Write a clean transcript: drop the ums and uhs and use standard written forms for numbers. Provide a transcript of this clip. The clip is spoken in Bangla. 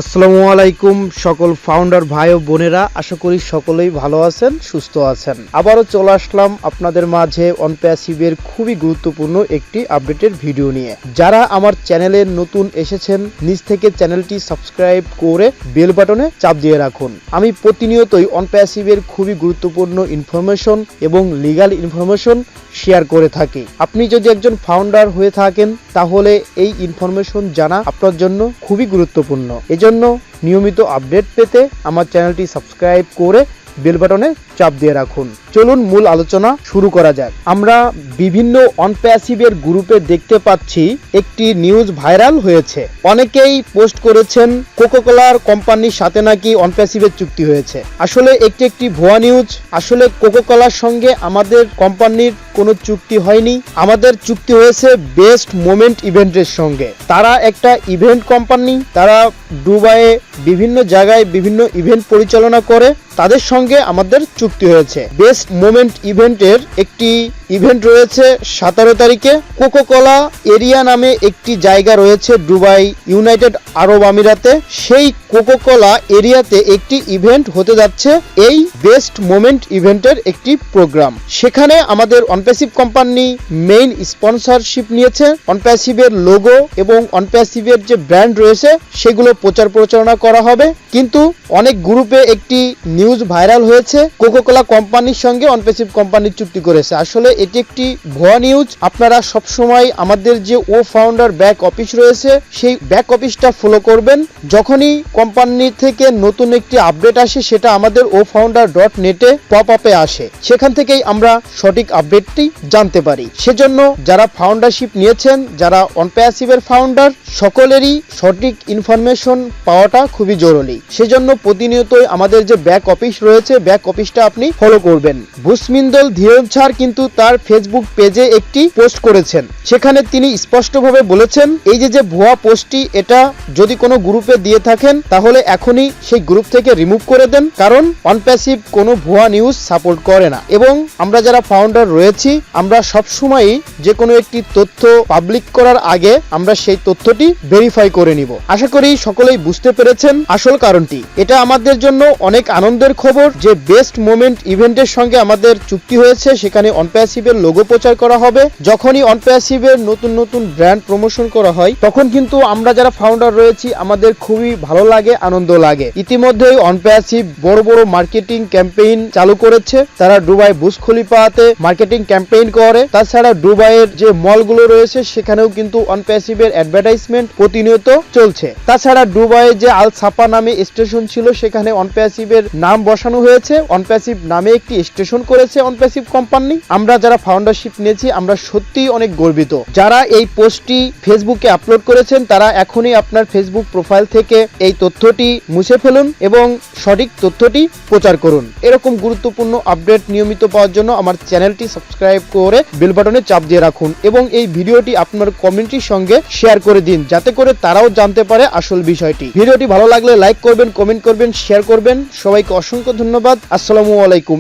আসসালামু আলাইকুম সকল ফাউন্ডার ভাই ও বোনেরা, আশা করি সকলেই ভালো আছেন, সুস্থ আছেন। আবারও চলে আসলাম আপনাদের মাঝে অনপ্যাসিভের খুবই গুরুত্বপূর্ণ একটি আপডেটের ভিডিও নিয়ে। যারা আমার চ্যানেলে নতুন এসেছেন, নিজ থেকে চ্যানেলটি সাবস্ক্রাইব করে বেল বাটনে চাপ দিয়ে রাখুন। আমি প্রতিনিয়তই অনপ্যাসিভের খুবই গুরুত্বপূর্ণ ইনফরমেশন এবং লিগ্যাল ইনফরমেশন শেয়ার করে থাকি। আপনি যদি একজন ফাউন্ডার হয়ে থাকেন তাহলে এই ইনফরমেশন জানা আপনার জন্য খুবই গুরুত্বপূর্ণ। এজন্য নিয়মিত আপডেট পেতে আমার চ্যানেলটি সাবস্ক্রাইব করে বেল বাটনে চাপ দিয়ে রাখুন। চলুন মূল আলোচনা শুরু করা যাক। আমরা বিভিন্ন অনপ্যাসিভের গ্রুপে দেখতে পাচ্ছি একটি নিউজ ভাইরাল হয়েছে। অনেকেই পোস্ট করেছেন কোকাকোলার কোম্পানির সাথে নাকি অনপ্যাসিভের চুক্তি হয়েছে। আসলে একটি ভুয়া নিউজ। আসলে কোকাকোলার সঙ্গে আমাদের কোম্পানির কোনো চুক্তি হয়নি। আমাদের চুক্তি হয়েছে বেস্ট মোমেন্ট ইভেন্টের সঙ্গে। তারা একটা ইভেন্ট কোম্পানি, তারা দুবাইয়ে বিভিন্ন জায়গায় বিভিন্ন ইভেন্ট পরিচালনা করে, তাদের সঙ্গে আমাদের চুক্তি হয়েছে। বেস্ট মোমেন্ট ইভেন্টের একটি ইভেন্ট রয়েছে 17 তারিখে। কোকাকোলা এরিয়া নামে একটি জায়গা রয়েছে দুবাই, ইউনাইটেড আরব আমিরাতে। সেই কোকাকোলা এরিয়াতে একটি ইভেন্ট হতে যাচ্ছে, এই বেস্ট মোমেন্ট ইভেন্টের একটি প্রোগ্রাম। সেখানে আমাদের অনপ্যাসিভ কোম্পানি মেইন স্পন্সরশিপ নিয়েছে। অনপ্যাসিভের লোগো এবং অনপ্যাসিভের যে ব্র্যান্ড রয়েছে সেগুলো প্রচার প্রচারণা করা হবে। কিন্তু অনেক গ্রুপে একটি নিউজ ভাইরাল হয়েছে কোকাকোলা কোম্পানির সঙ্গে অনপ্যাসিভ কোম্পানির চুক্তি করেছে। আসলে এটি একটি ভুয়া নিউজ। আপনারা সবসময় আমাদের যে ফাউন্ডার ব্যাক অফিস রয়েছে সেই ব্যাক অফিসটা ফলো করবেন। যখনই কোম্পানি থেকে নতুন একটি আপডেট আসে সেটা আমাদের ফাউন্ডার.net এ পপ আপে আসে। সেখান থেকেই আমরা সঠিক আপডেটটি জানতে পারি। সেজন্য যারা ফাউন্ডারশিপ নিয়েছেন, যারা অনপ্যাসিভের ফাউন্ডার, সকলেরই সঠিক ইনফরমেশন পাওয়াটা খুবই জরুরি। সেজন্য প্রতিনিয়তই আমাদের যে ব্যাক অফিস রয়েছে ব্যাক অফিসটা আপনি ফলো করবেন। বুসমিন্দল ধীরজ স্যার কিন্তু তার ফেসবুক পেজে একটি পোস্ট করেছেন। সেখানে তিনি স্পষ্টভাবে বলেছেন এই যে ভুয়া পোস্টটি, এটা যদি কোনো গ্রুপে দিয়ে থাকেন তাহলে এখনই সেই গ্রুপ থেকে রিমুভ করে দেন, কারণ অনপ্যাসিভ কোনো ভুয়া নিউজ সাপোর্ট করে না। এবং আমরা যারা ফাউন্ডার রয়েছি আমরা সবসময়ই যে কোনো একটি তথ্য পাবলিক করার আগে আমরা সেই তথ্যটি ভেরিফাই করে নিব। আশা করি সকলেই বুঝতে পেরেছেন আসল কারণটি। এটা আমাদের জন্য অনেক আনন্দের খবর যে বেস্ট মোমেন্ট ইভেন্টের সঙ্গে আমাদের চুক্তি হয়েছে। সেখানে অনপ্যাসিভের লোগো প্রচার করা হবে। যখনই অনপ্যাসিভের নতুন নতুন ব্র্যান্ড প্রমোশন করা হয় তখন কিন্তু আমরা যারা ফাউন্ডার রয়েছি আমাদের খুবই ভালো লাগে, আনন্দ লাগে। ইতিমধ্যেই অনপ্যাসিভ বড় বড় মার্কেটিং ক্যাম্পেইন চালু করেছে। তারা দুবাই বুর্জ খলিফাতে মার্কেটিং ক্যাম্পেইন করে। তাছাড়া দুবাইয়ের যে মলগুলো রয়েছে সেখানেও কিন্তু অনপ্যাসিভের অ্যাডভার্টাইজমেন্ট প্রতিনিয়ত চলছে। তাছাড়া দুবাইয়ে যে আল সাপা নামে স্টেশন ছিল সেখানে অনপ্যাসিভের নাম বসানো হয়েছে। অনপ্যাসিভ নামে একটি স্টেশন করেছে অনপ্যাসিভ কোম্পানি। আমরা যারা ফাউন্ডারশিপ নিয়েছি আমরা সত্যিই অনেক গর্বিত। যারা এই পোস্টটি ফেসবুকে আপলোড করেছেন তারা এখনই আপনার ফেসবুক প্রোফাইল থেকে এই তথ্যটি মুছে ফেলুন এবং সঠিক তথ্যটি প্রচার করুন। এরকম গুরুত্বপূর্ণ আপডেট নিয়মিত পাওয়ার জন্য আমার চ্যানেলটি সাবস্ক্রাইব করে বেল বাটনে চাপ দিয়ে রাখুন এবং এই ভিডিওটি আপনার কমিউনিটির সঙ্গে শেয়ার করে দিন, যাতে করে তারাও জানতে পারে আসল বিষয়টি। ভিডিওটি ভালো লাগলে লাইক করবেন, কমেন্ট করবেন, শেয়ার করবেন। সবাইকে অসংখ্য ধন্যবাদ। আসসালামু আলাইকুম।